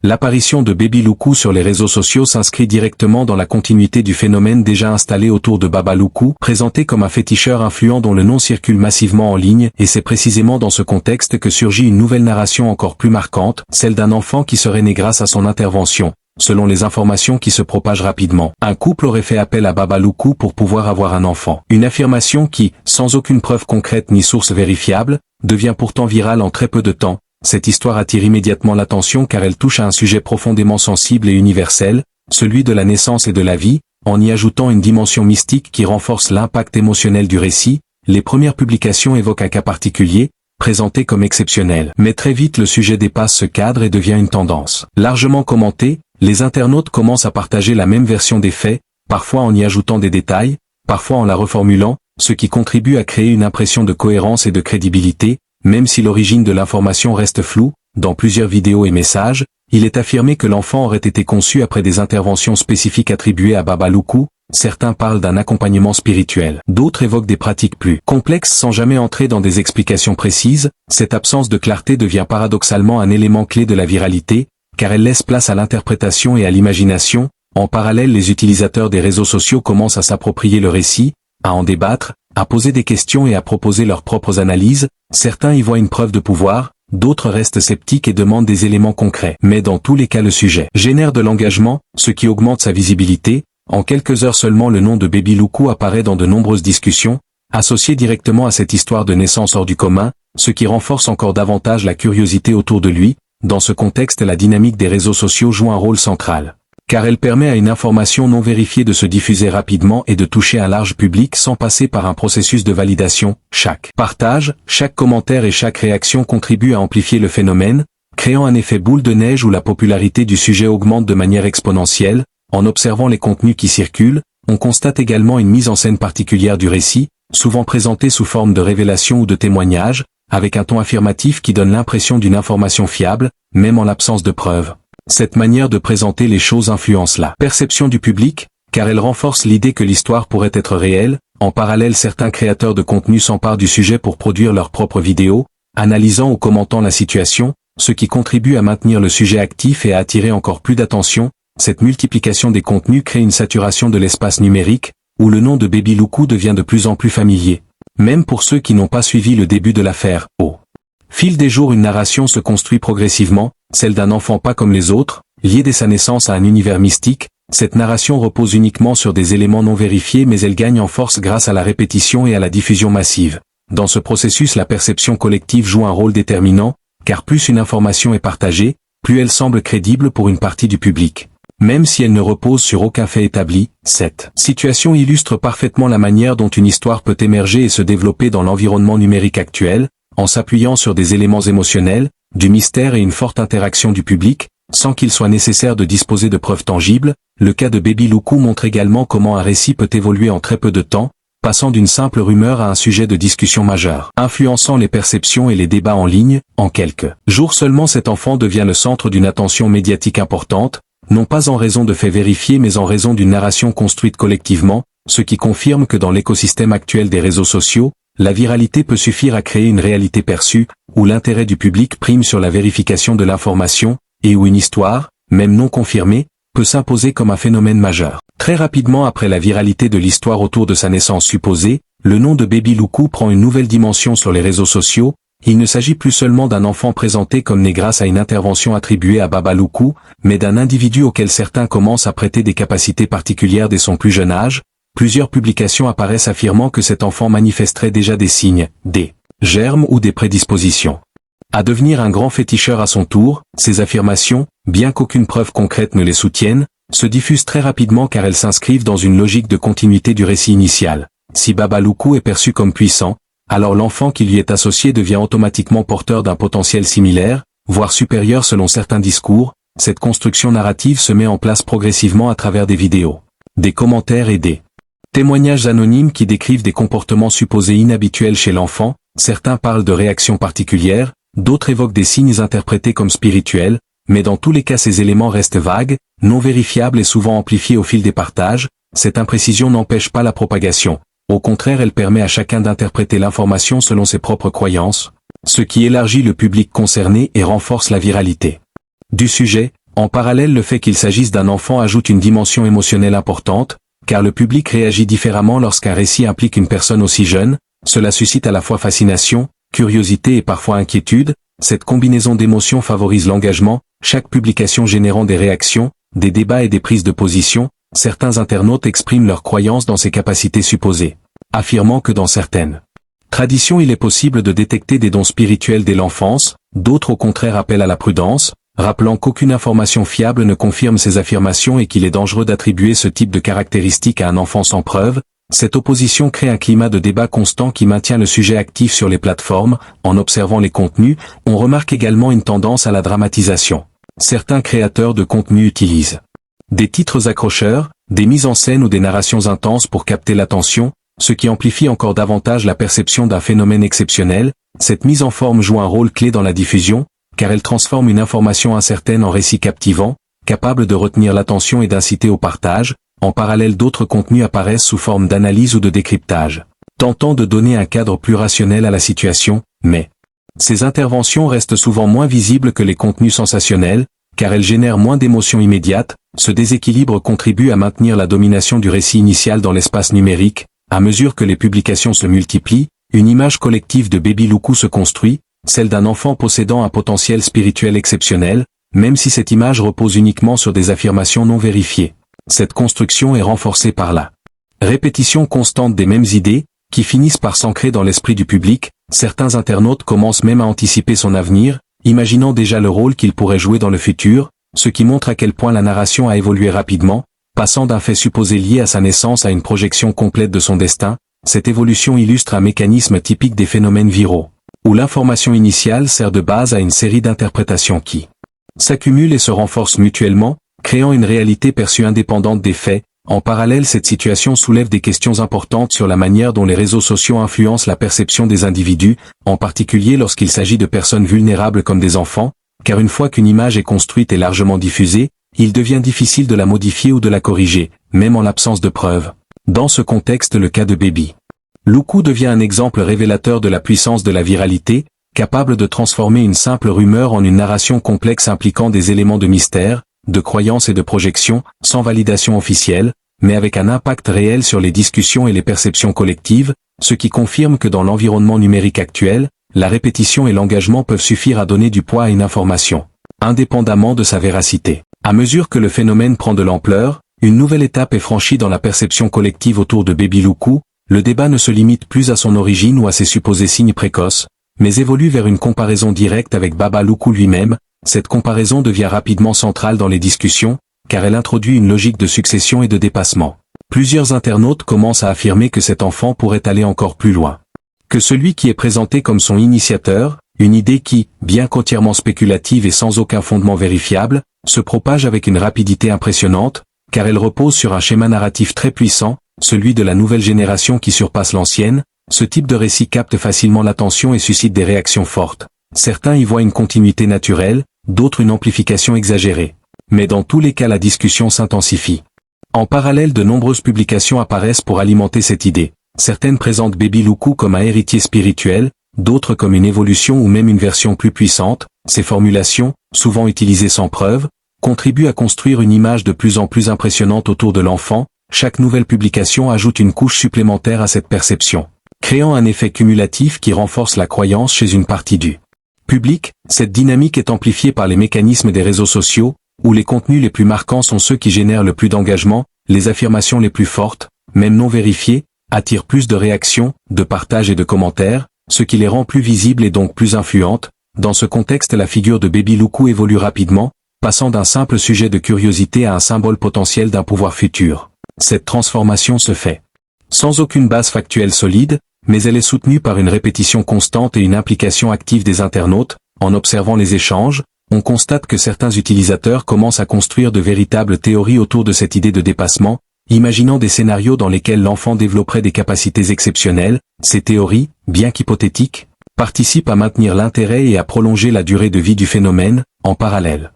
L'apparition de Baby Loukou sur les réseaux sociaux s'inscrit directement dans la continuité du phénomène déjà installé autour de Baba Loukou, présenté comme un féticheur influent dont le nom circule massivement en ligne, et c'est précisément dans ce contexte que surgit une nouvelle narration encore plus marquante, celle d'un enfant qui serait né grâce à son intervention. Selon les informations qui se propagent rapidement, un couple aurait fait appel à Baba Loukou pour pouvoir avoir un enfant. Une affirmation qui, sans aucune preuve concrète ni source vérifiable, devient pourtant virale en très peu de temps. Cette histoire attire immédiatement l'attention car elle touche à un sujet profondément sensible et universel, celui de la naissance et de la vie, en y ajoutant une dimension mystique qui renforce l'impact émotionnel du récit. Les premières publications évoquent un cas particulier, présenté comme exceptionnel. Mais très vite le sujet dépasse ce cadre et devient une tendance. Largement commentée, les internautes commencent à partager la même version des faits, parfois en y ajoutant des détails, parfois en la reformulant, ce qui contribue à créer une impression de cohérence et de crédibilité. Même si l'origine de l'information reste floue, dans plusieurs vidéos et messages, il est affirmé que l'enfant aurait été conçu après des interventions spécifiques attribuées à Baba Loukou. Certains parlent d'un accompagnement spirituel, d'autres évoquent des pratiques plus complexes sans jamais entrer dans des explications précises. Cette absence de clarté devient paradoxalement un élément clé de la viralité, car elle laisse place à l'interprétation et à l'imagination. En parallèle, les utilisateurs des réseaux sociaux commencent à s'approprier le récit, à en débattre, à poser des questions et à proposer leurs propres analyses. Certains y voient une preuve de pouvoir, d'autres restent sceptiques et demandent des éléments concrets. Mais dans tous les cas le sujet génère de l'engagement, ce qui augmente sa visibilité. En quelques heures seulement le nom de Baby Loukou apparaît dans de nombreuses discussions, associé directement à cette histoire de naissance hors du commun, ce qui renforce encore davantage la curiosité autour de lui. Dans ce contexte, la dynamique des réseaux sociaux joue un rôle central, car elle permet à une information non vérifiée de se diffuser rapidement et de toucher un large public sans passer par un processus de validation. Chaque partage, chaque commentaire et chaque réaction contribue à amplifier le phénomène, créant un effet boule de neige où la popularité du sujet augmente de manière exponentielle. En observant les contenus qui circulent, on constate également une mise en scène particulière du récit, souvent présentée sous forme de révélation ou de témoignage, avec un ton affirmatif qui donne l'impression d'une information fiable, même en l'absence de preuves. Cette manière de présenter les choses influence la perception du public, car elle renforce l'idée que l'histoire pourrait être réelle. En parallèle, certains créateurs de contenu s'emparent du sujet pour produire leurs propres vidéos, analysant ou commentant la situation, ce qui contribue à maintenir le sujet actif et à attirer encore plus d'attention. Cette multiplication des contenus crée une saturation de l'espace numérique, où le nom de Baby Loukou devient de plus en plus familier. Même pour ceux qui n'ont pas suivi le début de l'affaire. Au fil des jours, une narration se construit progressivement, celle d'un enfant pas comme les autres, lié dès sa naissance à un univers mystique. Cette narration repose uniquement sur des éléments non vérifiés, mais elle gagne en force grâce à la répétition et à la diffusion massive. Dans ce processus, la perception collective joue un rôle déterminant, car plus une information est partagée, plus elle semble crédible pour une partie du public. Même si elle ne repose sur aucun fait établi, cette situation illustre parfaitement la manière dont une histoire peut émerger et se développer dans l'environnement numérique actuel, en s'appuyant sur des éléments émotionnels, du mystère et une forte interaction du public, sans qu'il soit nécessaire de disposer de preuves tangibles. Le cas de Baby Loukou montre également comment un récit peut évoluer en très peu de temps, passant d'une simple rumeur à un sujet de discussion majeur, influençant les perceptions et les débats en ligne. En quelques jours seulement, cet enfant devient le centre d'une attention médiatique importante, non pas en raison de faits vérifiés mais en raison d'une narration construite collectivement, ce qui confirme que dans l'écosystème actuel des réseaux sociaux, la viralité peut suffire à créer une réalité perçue, où l'intérêt du public prime sur la vérification de l'information, et où une histoire, même non confirmée, peut s'imposer comme un phénomène majeur. Très rapidement après la viralité de l'histoire autour de sa naissance supposée, le nom de Baby Loukou prend une nouvelle dimension sur les réseaux sociaux. Il ne s'agit plus seulement d'un enfant présenté comme né grâce à une intervention attribuée à Baba Loukou, mais d'un individu auquel certains commencent à prêter des capacités particulières dès son plus jeune âge. Plusieurs publications apparaissent affirmant que cet enfant manifesterait déjà des signes, des germes ou des prédispositions à devenir un grand féticheur à son tour. Ces affirmations, bien qu'aucune preuve concrète ne les soutienne, se diffusent très rapidement car elles s'inscrivent dans une logique de continuité du récit initial. Si Baba Loukou est perçu comme puissant, alors l'enfant qui lui est associé devient automatiquement porteur d'un potentiel similaire, voire supérieur selon certains discours. Cette construction narrative se met en place progressivement à travers des vidéos, des commentaires et des témoignages anonymes qui décrivent des comportements supposés inhabituels chez l'enfant. Certains parlent de réactions particulières, d'autres évoquent des signes interprétés comme spirituels, mais dans tous les cas ces éléments restent vagues, non vérifiables et souvent amplifiés au fil des partages. Cette imprécision n'empêche pas la propagation. Au contraire, elle permet à chacun d'interpréter l'information selon ses propres croyances, ce qui élargit le public concerné et renforce la viralité du sujet. En parallèle, le fait qu'il s'agisse d'un enfant ajoute une dimension émotionnelle importante, car le public réagit différemment lorsqu'un récit implique une personne aussi jeune, cela suscite à la fois fascination, curiosité et parfois inquiétude. Cette combinaison d'émotions favorise l'engagement, chaque publication générant des réactions, des débats et des prises de position. Certains internautes expriment leur croyance dans ces capacités supposées, affirmant que dans certaines traditions il est possible de détecter des dons spirituels dès l'enfance, d'autres au contraire appellent à la prudence, rappelant qu'aucune information fiable ne confirme ces affirmations et qu'il est dangereux d'attribuer ce type de caractéristiques à un enfant sans preuve. Cette opposition crée un climat de débat constant qui maintient le sujet actif sur les plateformes. En observant les contenus, on remarque également une tendance à la dramatisation. Certains créateurs de contenu utilisent des titres accrocheurs, des mises en scène ou des narrations intenses pour capter l'attention, ce qui amplifie encore davantage la perception d'un phénomène exceptionnel. Cette mise en forme joue un rôle clé dans la diffusion, car elle transforme une information incertaine en récit captivant, capable de retenir l'attention et d'inciter au partage. En parallèle, d'autres contenus apparaissent sous forme d'analyse ou de décryptage, tentant de donner un cadre plus rationnel à la situation, mais ces interventions restent souvent moins visibles que les contenus sensationnels, car elles génèrent moins d'émotions immédiates. Ce déséquilibre contribue à maintenir la domination du récit initial dans l'espace numérique. À mesure que les publications se multiplient, une image collective de Baby Loukou se construit, celle d'un enfant possédant un potentiel spirituel exceptionnel, même si cette image repose uniquement sur des affirmations non vérifiées. Cette construction est renforcée par la répétition constante des mêmes idées, qui finissent par s'ancrer dans l'esprit du public. Certains internautes commencent même à anticiper son avenir, imaginant déjà le rôle qu'il pourrait jouer dans le futur, ce qui montre à quel point la narration a évolué rapidement, passant d'un fait supposé lié à sa naissance à une projection complète de son destin. Cette évolution illustre un mécanisme typique des phénomènes viraux, où l'information initiale sert de base à une série d'interprétations qui s'accumulent et se renforcent mutuellement, créant une réalité perçue indépendante des faits. En parallèle, cette situation soulève des questions importantes sur la manière dont les réseaux sociaux influencent la perception des individus, en particulier lorsqu'il s'agit de personnes vulnérables comme des enfants, car une fois qu'une image est construite et largement diffusée, il devient difficile de la modifier ou de la corriger, même en l'absence de preuves. Dans ce contexte, le cas de Baby Loukou devient un exemple révélateur de la puissance de la viralité, capable de transformer une simple rumeur en une narration complexe impliquant des éléments de mystère, de croyance et de projection, sans validation officielle, mais avec un impact réel sur les discussions et les perceptions collectives, ce qui confirme que dans l'environnement numérique actuel, la répétition et l'engagement peuvent suffire à donner du poids à une information, indépendamment de sa véracité. À mesure que le phénomène prend de l'ampleur, une nouvelle étape est franchie dans la perception collective autour de Baby Loukou. Le débat ne se limite plus à son origine ou à ses supposés signes précoces, mais évolue vers une comparaison directe avec Baba Loukou lui-même. Cette comparaison devient rapidement centrale dans les discussions, car elle introduit une logique de succession et de dépassement. Plusieurs internautes commencent à affirmer que cet enfant pourrait aller encore plus loin que celui qui est présenté comme son initiateur, une idée qui, bien qu'entièrement spéculative et sans aucun fondement vérifiable, se propage avec une rapidité impressionnante, car elle repose sur un schéma narratif très puissant, celui de la nouvelle génération qui surpasse l'ancienne. Ce type de récit capte facilement l'attention et suscite des réactions fortes. Certains y voient une continuité naturelle, d'autres une amplification exagérée. Mais dans tous les cas, la discussion s'intensifie. En parallèle, de nombreuses publications apparaissent pour alimenter cette idée. Certaines présentent Baby Loukou comme un héritier spirituel, d'autres comme une évolution ou même une version plus puissante. Ces formulations, souvent utilisées sans preuve, contribuent à construire une image de plus en plus impressionnante autour de l'enfant. Chaque nouvelle publication ajoute une couche supplémentaire à cette perception, créant un effet cumulatif qui renforce la croyance chez une partie du public. Cette dynamique est amplifiée par les mécanismes des réseaux sociaux, où les contenus les plus marquants sont ceux qui génèrent le plus d'engagement. Les affirmations les plus fortes, même non vérifiées, attirent plus de réactions, de partages et de commentaires, ce qui les rend plus visibles et donc plus influentes. Dans ce contexte, la figure de Baby Loukou évolue rapidement, passant d'un simple sujet de curiosité à un symbole potentiel d'un pouvoir futur. Cette transformation se fait sans aucune base factuelle solide, mais elle est soutenue par une répétition constante et une implication active des internautes. En observant les échanges, on constate que certains utilisateurs commencent à construire de véritables théories autour de cette idée de dépassement, imaginant des scénarios dans lesquels l'enfant développerait des capacités exceptionnelles. Ces théories, bien qu'hypothétiques, participent à maintenir l'intérêt et à prolonger la durée de vie du phénomène. En parallèle,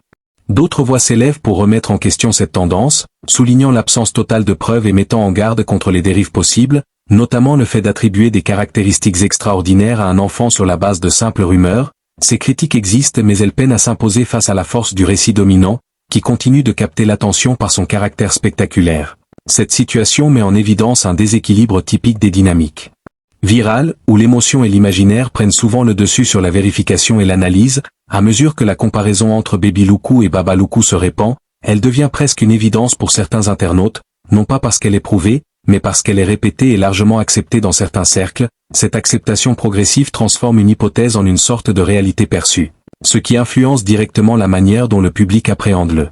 d'autres voix s'élèvent pour remettre en question cette tendance, soulignant l'absence totale de preuves et mettant en garde contre les dérives possibles, notamment le fait d'attribuer des caractéristiques extraordinaires à un enfant sur la base de simples rumeurs. Ces critiques existent mais elles peinent à s'imposer face à la force du récit dominant. qui continue de capter l'attention par son caractère spectaculaire. Cette situation met en évidence un déséquilibre typique des dynamiques virales, où l'émotion et l'imaginaire prennent souvent le dessus sur la vérification et l'analyse. À mesure que la comparaison entre Baby Loukou et Baba Loukou se répand, elle devient presque une évidence pour certains internautes, non pas parce qu'elle est prouvée, mais parce qu'elle est répétée et largement acceptée dans certains cercles. Cette acceptation progressive transforme une hypothèse en une sorte de réalité perçue, ce qui influence directement la manière dont le public appréhende le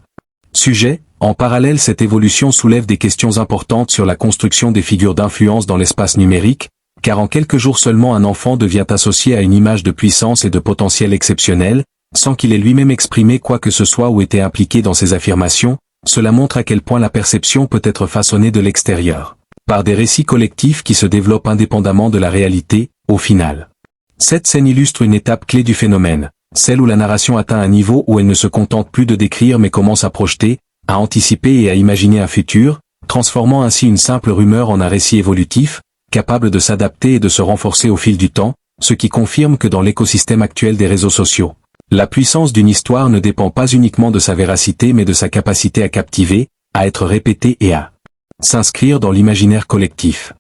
sujet. En parallèle, cette évolution soulève des questions importantes sur la construction des figures d'influence dans l'espace numérique, car en quelques jours seulement un enfant devient associé à une image de puissance et de potentiel exceptionnel, sans qu'il ait lui-même exprimé quoi que ce soit ou été impliqué dans ses affirmations. Cela montre à quel point la perception peut être façonnée de l'extérieur, par des récits collectifs qui se développent indépendamment de la réalité, au final. Cette scène illustre une étape clé du phénomène, celle où la narration atteint un niveau où elle ne se contente plus de décrire mais commence à projeter, à anticiper et à imaginer un futur, transformant ainsi une simple rumeur en un récit évolutif, capable de s'adapter et de se renforcer au fil du temps, ce qui confirme que dans l'écosystème actuel des réseaux sociaux, la puissance d'une histoire ne dépend pas uniquement de sa véracité mais de sa capacité à captiver, à être répétée et à s'inscrire dans l'imaginaire collectif.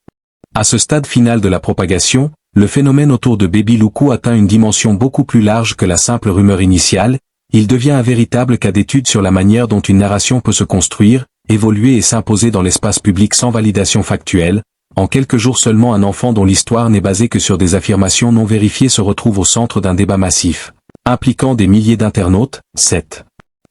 À ce stade final de la propagation, le phénomène autour de Baby Loukou atteint une dimension beaucoup plus large que la simple rumeur initiale. Il devient un véritable cas d'étude sur la manière dont une narration peut se construire, évoluer et s'imposer dans l'espace public sans validation factuelle. En quelques jours seulement, un enfant dont l'histoire n'est basée que sur des affirmations non vérifiées se retrouve au centre d'un débat massif, impliquant des milliers d'internautes. Cette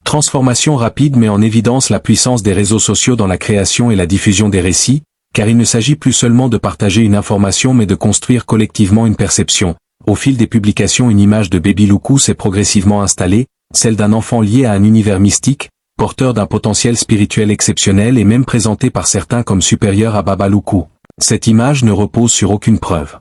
transformation rapide met en évidence la puissance des réseaux sociaux dans la création et la diffusion des récits, car il ne s'agit plus seulement de partager une information mais de construire collectivement une perception. Au fil des publications, une image de Baby Loukou s'est progressivement installée, celle d'un enfant lié à un univers mystique, porteur d'un potentiel spirituel exceptionnel et même présenté par certains comme supérieur à Baba Loukou. Cette image ne repose sur aucune preuve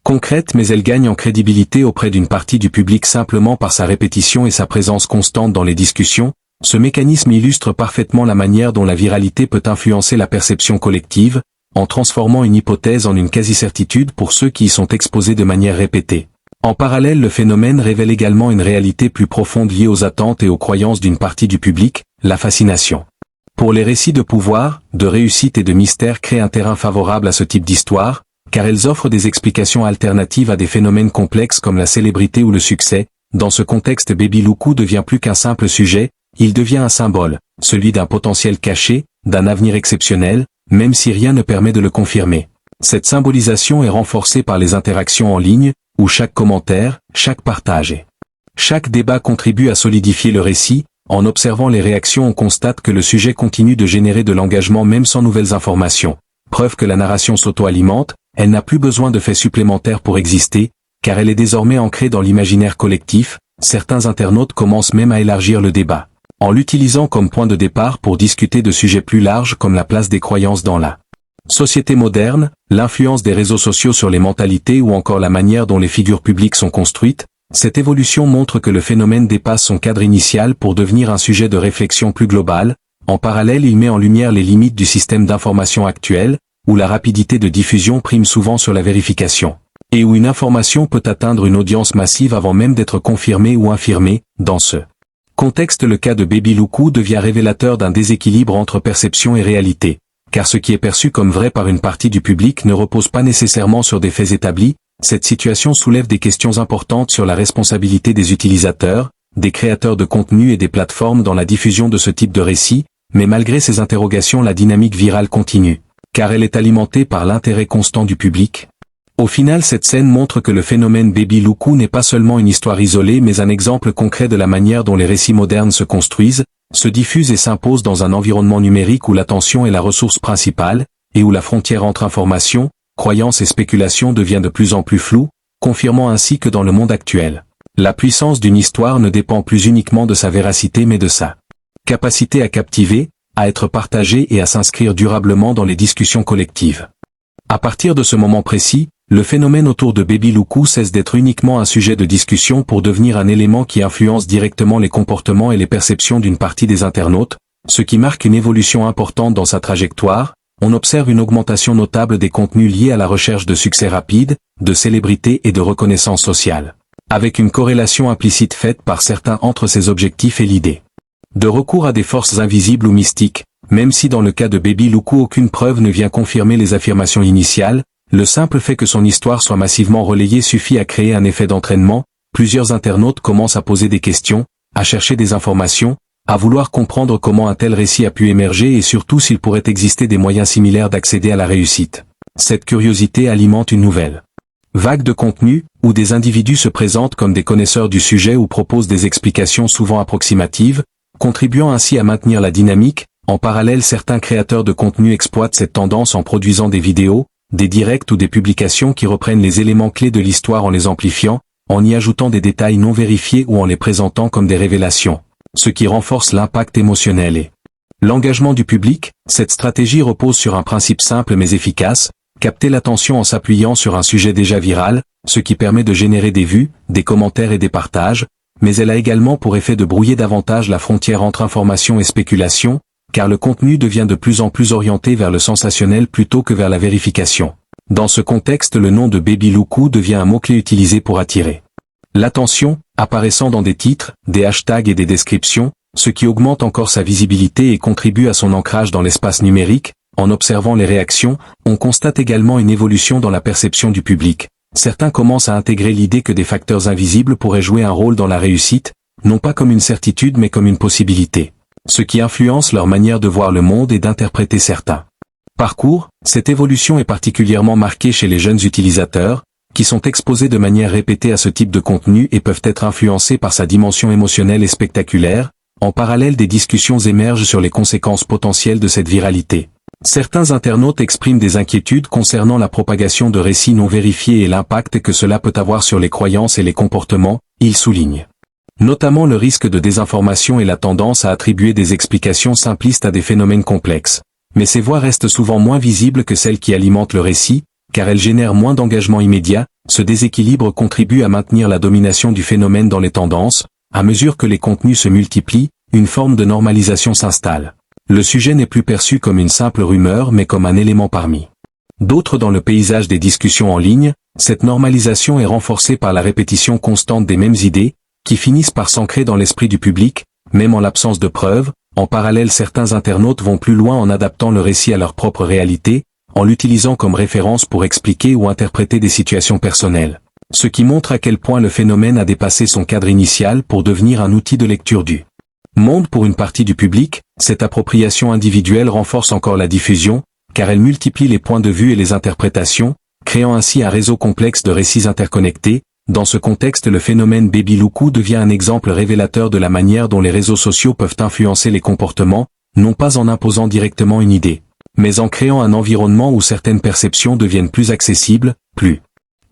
concrète mais elle gagne en crédibilité auprès d'une partie du public simplement par sa répétition et sa présence constante dans les discussions. Ce mécanisme illustre parfaitement la manière dont la viralité peut influencer la perception collective, en transformant une hypothèse en une quasi-certitude pour ceux qui y sont exposés de manière répétée. En parallèle, le phénomène révèle également une réalité plus profonde liée aux attentes et aux croyances d'une partie du public, la fascination pour les récits de pouvoir, de réussite et de mystère créent un terrain favorable à ce type d'histoire, car elles offrent des explications alternatives à des phénomènes complexes comme la célébrité ou le succès. Dans ce contexte, Baby Loukou devient plus qu'un simple sujet, il devient un symbole, celui d'un potentiel caché, d'un avenir exceptionnel, même si rien ne permet de le confirmer. Cette symbolisation est renforcée par les interactions en ligne, où chaque commentaire, chaque partage et chaque débat contribue à solidifier le récit. En observant les réactions, on constate que le sujet continue de générer de l'engagement même sans nouvelles informations. Preuve que la narration s'auto-alimente, elle n'a plus besoin de faits supplémentaires pour exister, car elle est désormais ancrée dans l'imaginaire collectif. Certains internautes commencent même à élargir le débat, en l'utilisant comme point de départ pour discuter de sujets plus larges comme la place des croyances dans la société moderne, l'influence des réseaux sociaux sur les mentalités ou encore la manière dont les figures publiques sont construites. Cette évolution montre que le phénomène dépasse son cadre initial pour devenir un sujet de réflexion plus global. En parallèle, il met en lumière les limites du système d'information actuel, où la rapidité de diffusion prime souvent sur la vérification, et où une information peut atteindre une audience massive avant même d'être confirmée ou infirmée. Dans ce contexte, le cas de Baby Loukou devient révélateur d'un déséquilibre entre perception et réalité, car ce qui est perçu comme vrai par une partie du public ne repose pas nécessairement sur des faits établis. Cette situation soulève des questions importantes sur la responsabilité des utilisateurs, des créateurs de contenu et des plateformes dans la diffusion de ce type de récit, mais malgré ces interrogations, la dynamique virale continue, car elle est alimentée par l'intérêt constant du public. Au final, cette scène montre que le phénomène Baby Loukou n'est pas seulement une histoire isolée mais un exemple concret de la manière dont les récits modernes se construisent, se diffusent et s'imposent dans un environnement numérique où l'attention est la ressource principale, et où la frontière entre information, croyance et spéculation devient de plus en plus floue, confirmant ainsi que dans le monde actuel, la puissance d'une histoire ne dépend plus uniquement de sa véracité mais de sa capacité à captiver, à être partagée et à s'inscrire durablement dans les discussions collectives. À partir de ce moment précis, le phénomène autour de Baby Loukou cesse d'être uniquement un sujet de discussion pour devenir un élément qui influence directement les comportements et les perceptions d'une partie des internautes, ce qui marque une évolution importante dans sa trajectoire. On observe une augmentation notable des contenus liés à la recherche de succès rapide, de célébrité et de reconnaissance sociale, avec une corrélation implicite faite par certains entre ces objectifs et l'idée de recours à des forces invisibles ou mystiques. Même si dans le cas de Baby Loukou aucune preuve ne vient confirmer les affirmations initiales, le simple fait que son histoire soit massivement relayée suffit à créer un effet d'entraînement. Plusieurs internautes commencent à poser des questions, à chercher des informations, à vouloir comprendre comment un tel récit a pu émerger et surtout s'il pourrait exister des moyens similaires d'accéder à la réussite. Cette curiosité alimente une nouvelle vague de contenu, où des individus se présentent comme des connaisseurs du sujet ou proposent des explications souvent approximatives, contribuant ainsi à maintenir la dynamique. En parallèle, certains créateurs de contenu exploitent cette tendance en produisant des vidéos, des directs ou des publications qui reprennent les éléments clés de l'histoire en les amplifiant, en y ajoutant des détails non vérifiés ou en les présentant comme des révélations, ce qui renforce l'impact émotionnel et l'engagement du public. Cette stratégie repose sur un principe simple mais efficace: capter l'attention en s'appuyant sur un sujet déjà viral, ce qui permet de générer des vues, des commentaires et des partages, mais elle a également pour effet de brouiller davantage la frontière entre information et spéculation, car le contenu devient de plus en plus orienté vers le sensationnel plutôt que vers la vérification. Dans ce contexte, le nom de Baby Loukou devient un mot-clé utilisé pour attirer l'attention, apparaissant dans des titres, des hashtags et des descriptions, ce qui augmente encore sa visibilité et contribue à son ancrage dans l'espace numérique. En observant les réactions, on constate également une évolution dans la perception du public. Certains commencent à intégrer l'idée que des facteurs invisibles pourraient jouer un rôle dans la réussite, non pas comme une certitude mais comme une possibilité, ce qui influence leur manière de voir le monde et d'interpréter certains parcours. Cette évolution est particulièrement marquée chez les jeunes utilisateurs, qui sont exposés de manière répétée à ce type de contenu et peuvent être influencés par sa dimension émotionnelle et spectaculaire. En parallèle, des discussions émergent sur les conséquences potentielles de cette viralité. Certains internautes expriment des inquiétudes concernant la propagation de récits non vérifiés et l'impact que cela peut avoir sur les croyances et les comportements. Ils soulignent notamment le risque de désinformation et la tendance à attribuer des explications simplistes à des phénomènes complexes. Mais ces voix restent souvent moins visibles que celles qui alimentent le récit, car elles génèrent moins d'engagement immédiat. Ce déséquilibre contribue à maintenir la domination du phénomène dans les tendances. À mesure que les contenus se multiplient, une forme de normalisation s'installe. Le sujet n'est plus perçu comme une simple rumeur mais comme un élément parmi d'autres dans le paysage des discussions en ligne. Cette normalisation est renforcée par la répétition constante des mêmes idées, qui finissent par s'ancrer dans l'esprit du public, même en l'absence de preuves. En parallèle, certains internautes vont plus loin en adaptant le récit à leur propre réalité, en l'utilisant comme référence pour expliquer ou interpréter des situations personnelles. Ce qui montre à quel point le phénomène a dépassé son cadre initial pour devenir un outil de lecture du monde pour une partie du public. Cette appropriation individuelle renforce encore la diffusion, car elle multiplie les points de vue et les interprétations, créant ainsi un réseau complexe de récits interconnectés. Dans ce contexte, le phénomène Baby Loukou devient un exemple révélateur de la manière dont les réseaux sociaux peuvent influencer les comportements, non pas en imposant directement une idée, mais en créant un environnement où certaines perceptions deviennent plus accessibles, plus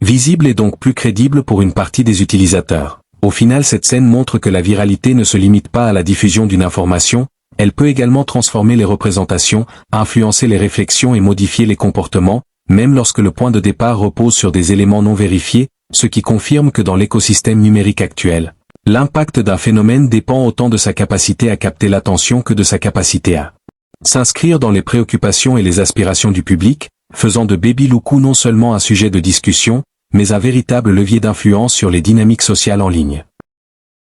visibles et donc plus crédibles pour une partie des utilisateurs. Au final, cette scène montre que la viralité ne se limite pas à la diffusion d'une information, elle peut également transformer les représentations, influencer les réflexions et modifier les comportements, même lorsque le point de départ repose sur des éléments non vérifiés, ce qui confirme que dans l'écosystème numérique actuel, l'impact d'un phénomène dépend autant de sa capacité à capter l'attention que de sa capacité à s'inscrire dans les préoccupations et les aspirations du public, faisant de Baby Loukou non seulement un sujet de discussion, mais un véritable levier d'influence sur les dynamiques sociales en ligne.